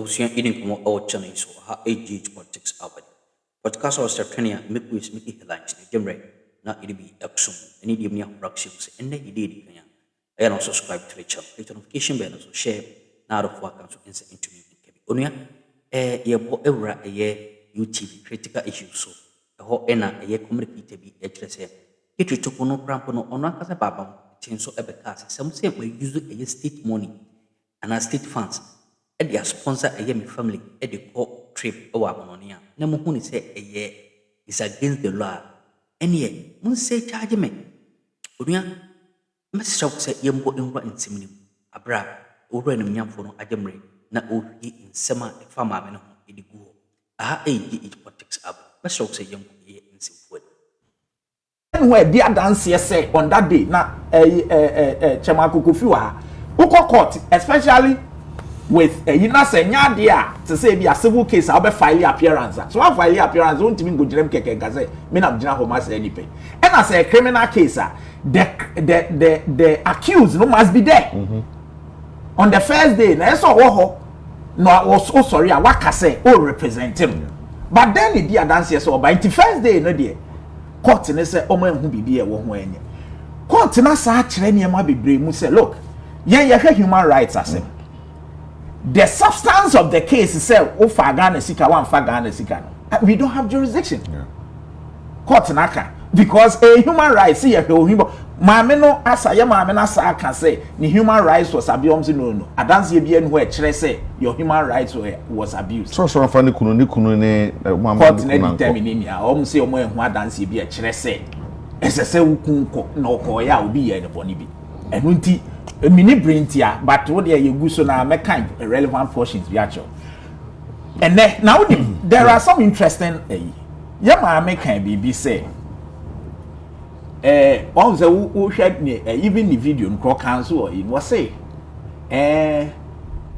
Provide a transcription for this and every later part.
Ǎbusě ini como our channel so ha age politics abadi. Podcast was Kenya make we make headlines ni jemre na iribi action any dim ya fractions enne ididi kanya. Ayan subscribe to the channel. Hit notification bell so share na ro for can so insert into me kebi. Onuya ye bo ewra YouTube critical issues so ho ena communicate bi e kire se kitu to no cramp no ono akasa baba tin so ebe cast some say we use state money and state funds and their sponsor my family at the court trip our monia na mo huni say is against the law and ye mun say charge me onia message shock say yembo enwa insimni abra owura ni nyamfo no ajemre na ohi insema e fama me no edigu politics up message shock say yembo insimfo where dia dance say on that day na Chema Kokofi wa uko court especially with yina say nya dia to say be a civil case I be file appearance so I file appearance won't even go jirem keke gaze me na gina ho ma say anything and as a criminal case the accused no must be there on the first day na so wo no was so sorry I waka say o represent him but then the dia dance so by the first day no there court ne say omo ehu bibi e wo ho enye court na sa kire ne ma bebre mu say look ye human rights asem the substance of the case is say o fa Ghana sika wan fa Ghana sika no we don't have jurisdiction court na ka because a human rights say human maame no asa ye maame na sa aka say the human rights was abused no adanse bia no e kire say your human rights was abused so fa ne kunu ne court na determine me o say o mo ehu adanse bia kire say esese wukun ko na okoya obi ye ne boni bi enu nti mini brintia but what they you so na make kind relevant portions bi actual and now there are some interesting ya ma make kind bi say on the who shared even the video no cancel or in was say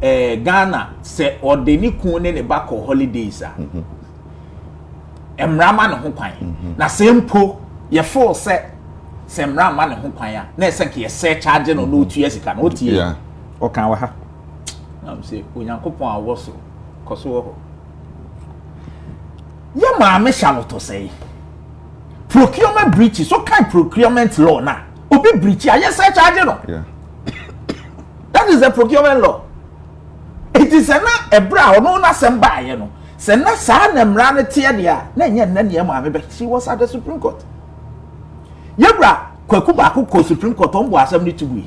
Ghana say or the ni kun ne back or holidays emrama no ho kwan na sempo ye for say semra ma ne ho kwan a na ese ke Surcharge no no tu yesika no tie o kan wa ha na say onyankopon awoso koso wo ya ma me shaloto say procurement breaches so kind procurement law na obi breach a yes Surcharge no that is the procurement law it is na ebra no na semba ye no se na sa na mra ne tie dia na nye na ne ma me be she was at the Supreme Court Yebra kwaku ba ko Supreme Court on bo asem ni tubu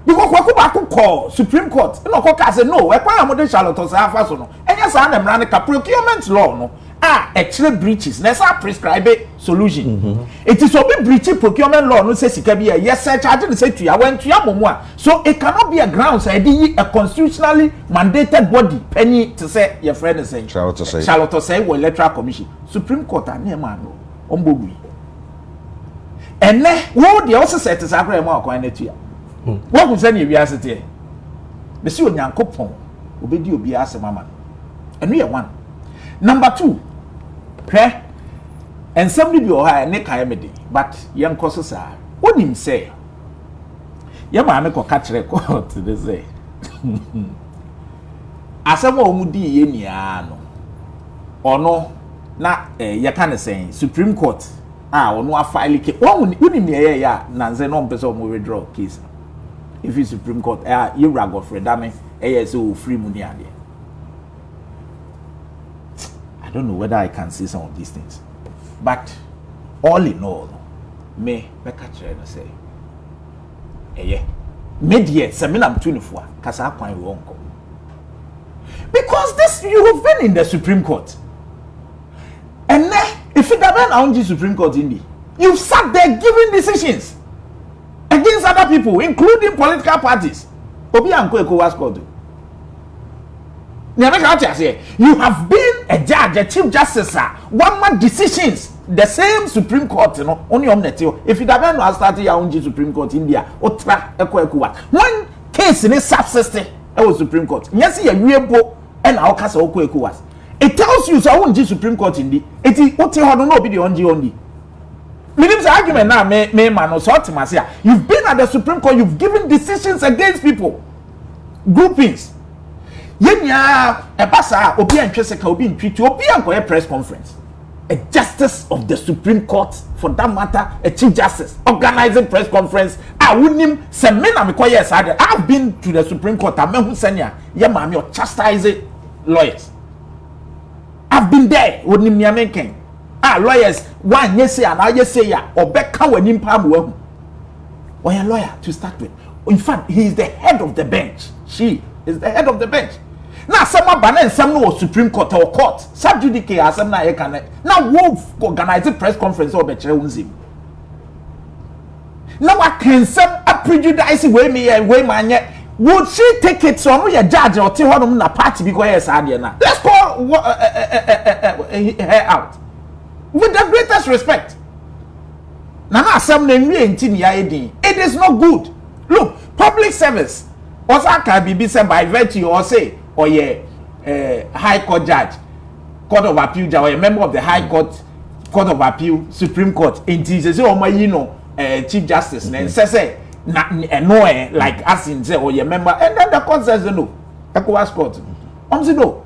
because kwaku ba ko Supreme Court no ko ka say no we kwa amode Charlotte say afa so no enya sa na mra ne ka procurement law no actually breaches na sa prescribe solution it is obi breach procurement law no say sika bi yes Surcharge the say tuya when tuya momu a so it cannot be a ground say a constitutionally mandated body penny to say your friend say Charlotte say we electoral commission Supreme Court na ma no ombogui and wo de also set is akra ma akwan na tua wo ku say na wi asete be si onyankopon obedi obi asema enu ye one number 2 hwe ensem ni bi o ha ne kai me de but yen koso sa onim say ye ma me ko ka kire ko to the say asema o mu di ye nia no ono na ye ka ne say Supreme Court ono a file ke onim ne ya nanze no mpese o mo withdraw case if it's Supreme Court you rago fredame so free money ade I don't know whether I can say some of these things but all in all me catch no say media seminam 24 kasa kwan we wonko because this you have been in the Supreme Court and if it happen on the Supreme Court you've sat there giving decisions against other people including political parties obi anko ECOWAS court you have been a judge, a chief justice, one man decisions, the same Supreme Court, you know, only on net. If it haven't no started your own Supreme Court India, or track one case in a subsystem, was Supreme Court. Yes, you are and our castle ECOWAS. It tells you so on Supreme Court India. It is what you don't know be the only. Meaning's argument now, man, or sort you've been at the Supreme Court, you've given decisions against people, groupings. Yenya ebasa obi antweseka obi ntwitu obi ankoye press conference. A justice of the Supreme Court, for that matter, a chief justice organizing press conference. I wouldn't say men am yes. I've been to the Supreme Court. I'm who senior. Yeah, ma'am, you're chastising lawyers. I've been there. Wouldn't me making lawyers one yes say and I yes say ya or back when him palm well. Or a lawyer to start with. In fact, he is the head of the bench. She is the head of the bench. Now, some banana and some no Supreme Court or court. Sub judice as some na can now wolf organize a press conference or better him. Now I can some a prejudice way me and way man yet. Would she take it so we a judge or tell her na party because now? Let's call her out with the greatest respect. Now some name me it is not good. Look, public service also can be said by virtue or say or high court judge, court of appeal judge, or a member of the high court, court of appeal, Supreme Court. In Jesus, oh my, chief justice, say no, like us in say, or your member, and then the court says no. ECOWAS court. No.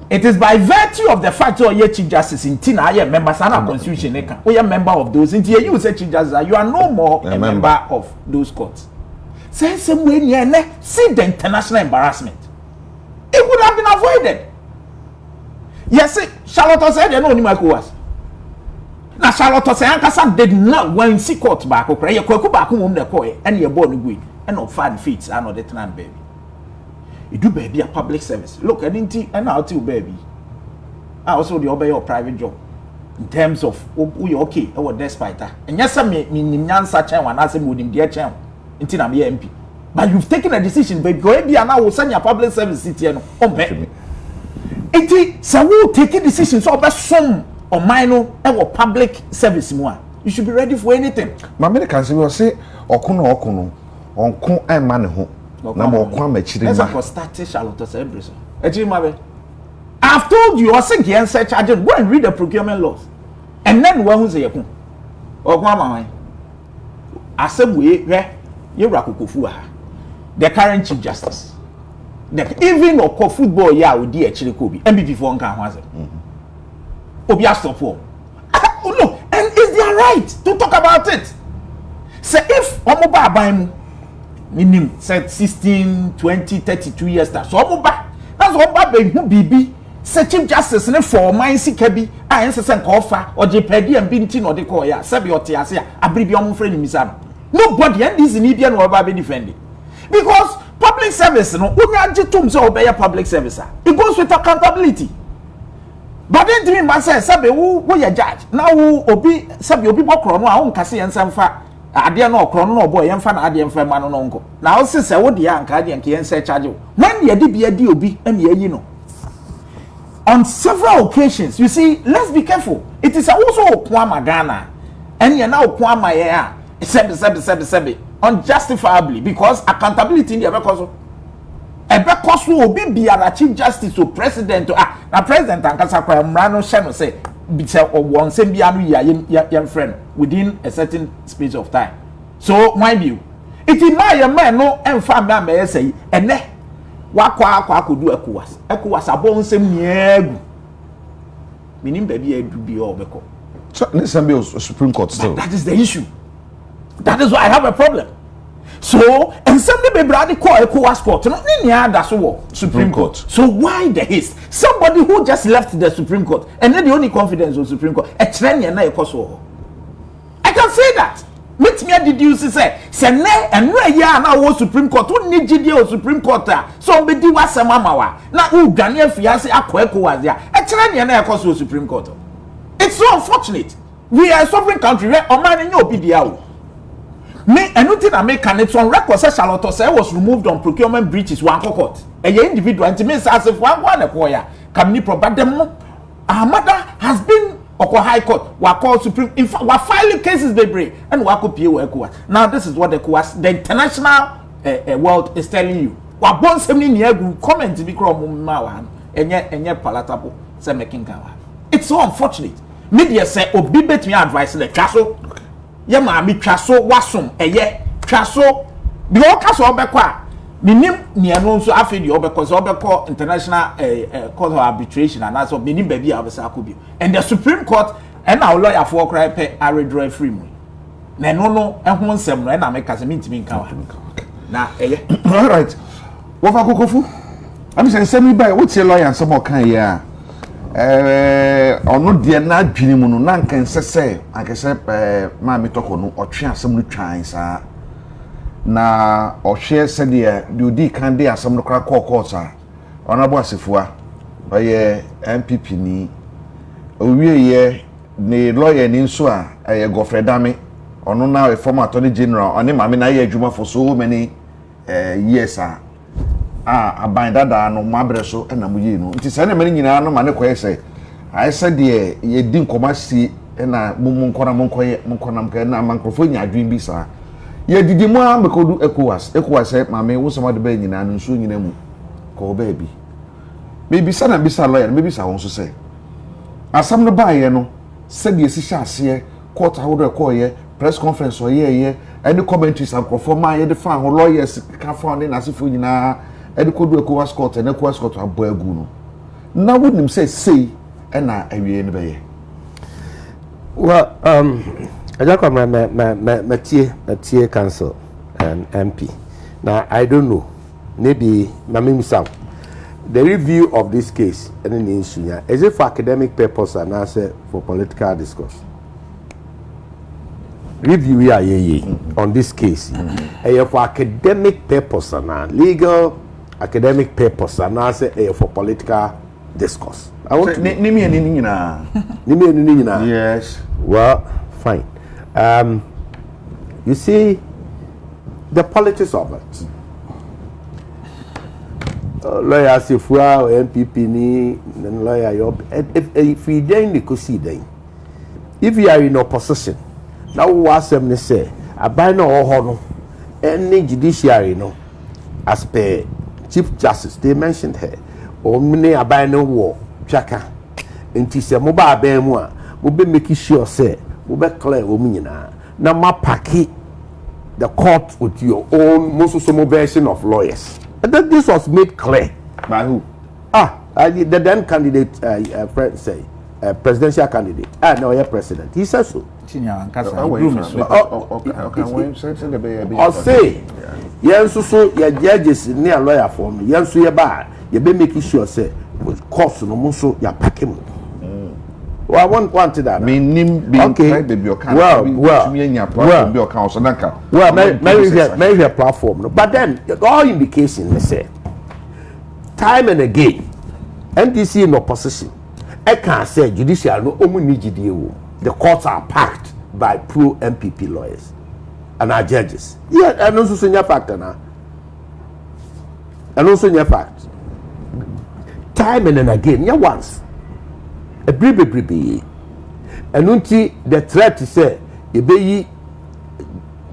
It is by virtue of the fact that you are chief justice in Tina, you are member of the constitution, you are member of those. In you say chief justice, you are no more a member of those courts. Say some way you see the international embarrassment. It would have been avoided. Yes, Charlotte said, no, ECOWAS. Now, Charlotte said, did not when see court back, okay, you could back home the coy, and you're born with, and not 5 feet, I know the tenant baby. You do baby a public service. Look, I didn't and I'll tell baby. I also the obey your private job in terms of who you okay, or despite that. And yes, I mean, such a one as a would in dear channel until I'm MP. But you've taken a decision, baby. Go ahead, and I will send your public service city and on me. It is so we'll take a decision so about some or minor or public service more. You should be ready for anything. My Americans will say, Okuno, on Kun and Manaho. I've told you, I think you answer charging. Go and read the procurement laws. And then one who's a yakun. Or Guamai. I said, you're Rakukufua. The current chief justice. Even or football, yeah, with the actually could be MVP for Uncle Obia stop for. Oh, no, and it's their right to talk about it. Say if Omoba Baim minimum said 16, 20, 32 years that so Omoba. That's what Baby who BB. Say chief justice ne for mine si kebi a ensese nkofa or jpd and bintin or de call ya sabi or tiase abribi omo friend misano. Nobody and this in Indian or be defending. Because public service no unya jitum so obey public service. It goes with accountability. But then to me say sabi who ya judge. Now who obi sabi obi bokro no a won kase yensamfa ade no okro no boy yemfa na ade yemfa ma no nko. Now say say wo de anka ade anka yense charge. When ye de bia di obi em ye yi no. On several occasions, you see, let's be careful. It is also Kwama Ghana, and you now Kwama yeah, sebi, unjustifiably because accountability in the because will be a chief justice or president to na president and Kasakwa Mrano Shano say be or one same young friend within a certain space of time. So mind you, it is my man no and family may say and Wakwa could do ECOWAS abon sem niegu. Meaning baby do be all beko. So listen be Supreme Court still. That is the issue. That is why I have a problem. So and somebody be brady call ECOWAS court. No that's what Supreme Court. So why the haste? Somebody who just left the Supreme Court and then the only confidence of Supreme Court. A trend na ekoso. I can say that. Meet me deduce say ne and no ya na wo Supreme Court who need GD Supreme Court so be di wasema mawa na u dwane afiase akweko was ya e kire ne na ekoso Supreme Court. It's so unfortunate. We are a sovereign country where oman nyo obi dia o me anything na make can it on record say Charlotte say was removed on procurement breaches one court e ye individual and me say as if one na ko ya can ni probe them our mother has been Oko High Court, we call Supreme. In fact, we filing cases they bring, and we could pay ECOWAS. Now, this is what the international world is telling you. We are born 70 years ago. Comment to be mawa, and yet palatable. Say making kawa. It's so unfortunate. Media say, "Obi bet me advice the traso." Yama mi traso wasum eye traso. The whole caso obekwa. minim nia no nso afi de obekọ so obekọ international court of arbitration and so minim ba bia obesa akobio and the Supreme Court and our lawyer for cry pay are withdraw free mu na no ehun nsem no na make se mintimi nka wa na all right wofa kokofu am say nsem bi what your lawyer nsem okan ya ono de na adwini mu no na nkan sese akese ma me toko no otwe asem no twan sa na ohwe se de odi kan de asem no kra court a ona bo asefua oye MPP ni owie ye ni lawyer ni nso a Gofredame ono na a former attorney general oni mame na ye adwuma for so many years abanda da no mabre so na mu yi no nti se na mani nyina no mane koye se ai se de ye di nkomasi na mumu nkona na microphone nya adwin bi sa ye didi mu a bekodu ECOWAS mame wo so de ba nyina no nso nyina mu ko ba bi maybe sa na bisa lawyer maybe sa won so se asam no ba ye no se de si ase court ahodo ekoye press conference oye any commentaries and performa ye de fan ho lawyers ka fan ne nasefo nyina e de kodu ECOWAS court and ECOWAS court abo agu no na wonim say na awie ne be ye well I just come Matie council and MP now I don't know maybe mamimisa the review of this case and in issue is it for academic purpose and answer for political discourse review on this case for academic purpose and legal academic purpose and answer for political discourse I want to yes well fine you see the politics of it lawyer Sifua or MPP ni lawyer if we then if you are in opposition now what them say abai no ho any judiciary no as per Chief Justice they mentioned her omni abai no wo twaka enti se mo ba abai mu a mo be make sure say mo be clear wo nyina na ma paki the court with your own most version of lawyers. And then this was made clear. By who? The then candidate, presidential candidate. No, yeah, president. He says so. Or say, yes, so your judges near lawyer for me. Yes, so you're bad. You be making sure say, with course no more so you're packing. Well, I want that. Okay. Maybe a platform. But then, all indications, they say, time and again, NDC in opposition. I can't say judicial no only the courts are packed by pro MPP lawyers and our judges. Yeah, and also senior factor now. And also senior fact. Time and again, yeah, once. A bribe. And until the threat to say, you be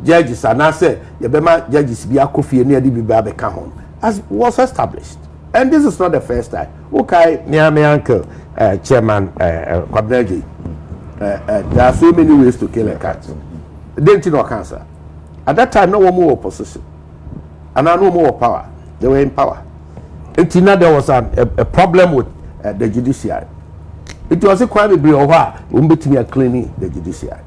judges and I say, you be my judges be a coffee near the Bibabe Kahon, as was established. And this is not the first time. Okay, near my uncle, Chairman Kwabneji. There are so many ways to kill a cat. Didn't you know cancer? At that time, no one more opposition. And I no more power. They were in power. Until now, there was a problem with the judiciary. It was a crime we are cleaning the judiciary.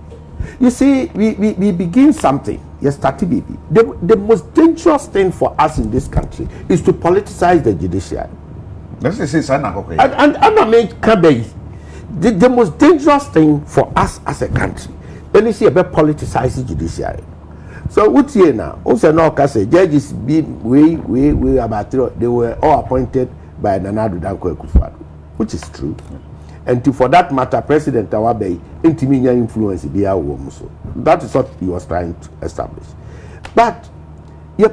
You see, we begin something. Yes, the most dangerous thing for us in this country is to politicize the judiciary. Let's say and I mean, the most dangerous thing for us as a country, when you see about politicizing judiciary. So what's here now? Also, now, because judges being way about they were all appointed by Nana Addo Akufo-Addo, which is true. And for that matter, President Awabe intimidate influence the so that is what he was trying to establish. But your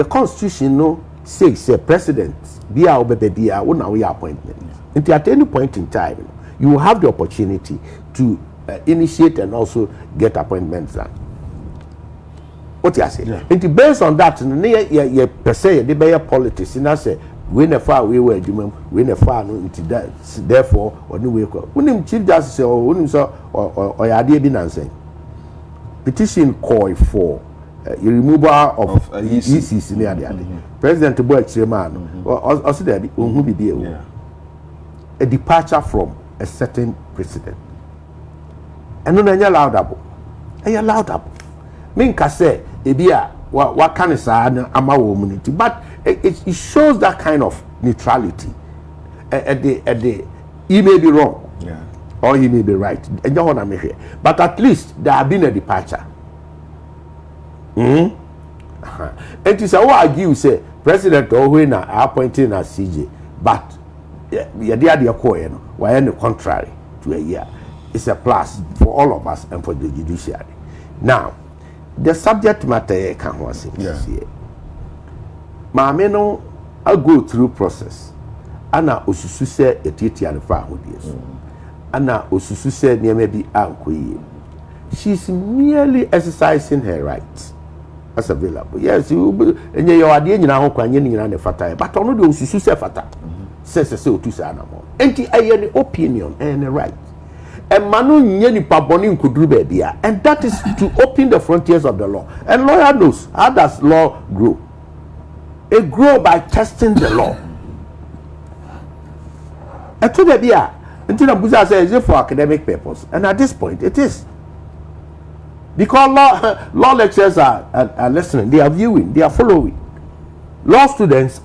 constitution no says president be our baby appointment. And at any point in time, you will have the opportunity to initiate and also get appointments done. What you say? Yeah. And based on that, you per se the better politics in say we never far we were we never far no into that therefore or no way when Chief Justice or when so or idea be nonsense petition call for removal of ECs in the President Boy Chairman or said that who be a departure from a certain precedent. And then you're allowable. You're allowable. Minka say, what can I say? I'm a woman, but it shows that kind of neutrality. At the he may be wrong, or he may be right. And you want to make it, but at least there have been a departure. And it is how argue say President Owena appointing as CJ, but the idea why on the contrary to a year. It's a plus for all of us and for the judiciary. Now, the subject matter can was here. Maame no I go through process. Ana osusu se etiti alfa ahodies. Ana osusu se niam bi ankoye. She's merely exercising her rights as available. Yes, you enye your ade nyina ho kwanye nyina ne fata. But ono de osusu se fata. Se otusa anamo. Enti aye ne opinion and a right. And manu nyeni paboni nkudru bebia, and that is to open the frontiers of the law. And lawyer knows how does law grow. It grow by testing the law. And to the bia, until the Buddha says it for academic purpose, and at this point it is because law lecturers are listening, they are viewing, they are following. Law students.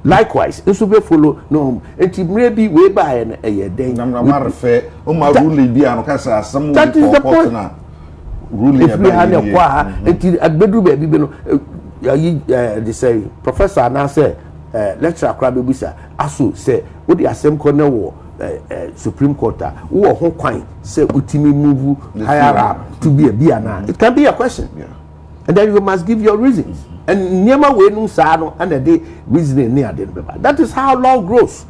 Likewise, it should be follow no. It may be way by a day. That is the point. If we had a qua, until at bedroom, they say, Professor, and I say, lecturer Krabibisa, Asu say, what the same corner war, Supreme Court, who are whole kind, say, Utimi move higher up to be a Biana. It can be a question. And then you must give your reasons. And never way no sano and a day reasoning near the paper. That is how law grows.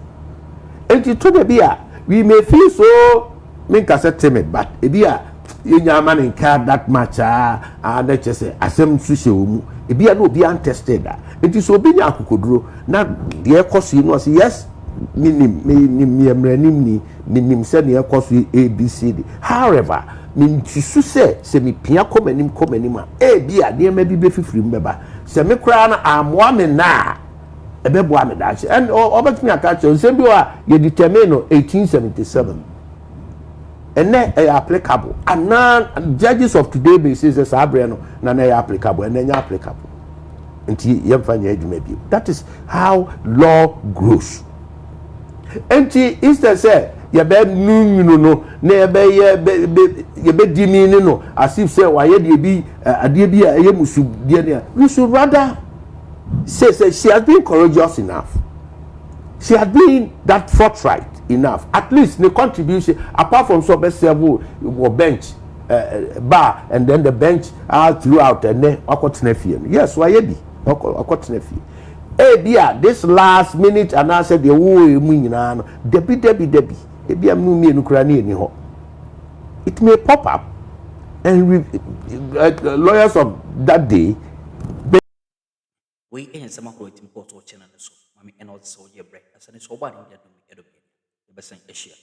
And to the beer, we may feel so make us a timid, but a beer in your man in car that much and let's just say assem sushi a beer no be untested. It is obedient who could draw. Now the cost you know yes, minim said the cost ABCD. However, min tisu se mi pia komanim e bia de ma bi be fifiri mbeba se me kra na amwa me na e be boa me dache and obetimi aka che se bi wa ye determine no 1877 and applicable and now judges of today be say sabre no na applicable and nya applicable nti ye mfa nya adwuma bi. That is how law grows. Nti instead say ye be nu no na ye be dimi ni no as if say why ye bi ade bi a ye musu de ne. We should rather say she has been courageous enough, she has been that forthright enough, at least the contribution apart from so best several bench bar and then the bench throughout and then yes why ye bi this last minute and I said the Debbie it may pop up and lawyers of that day we ain't some of it important channel so I mean and also your break as an so bad in the Asia.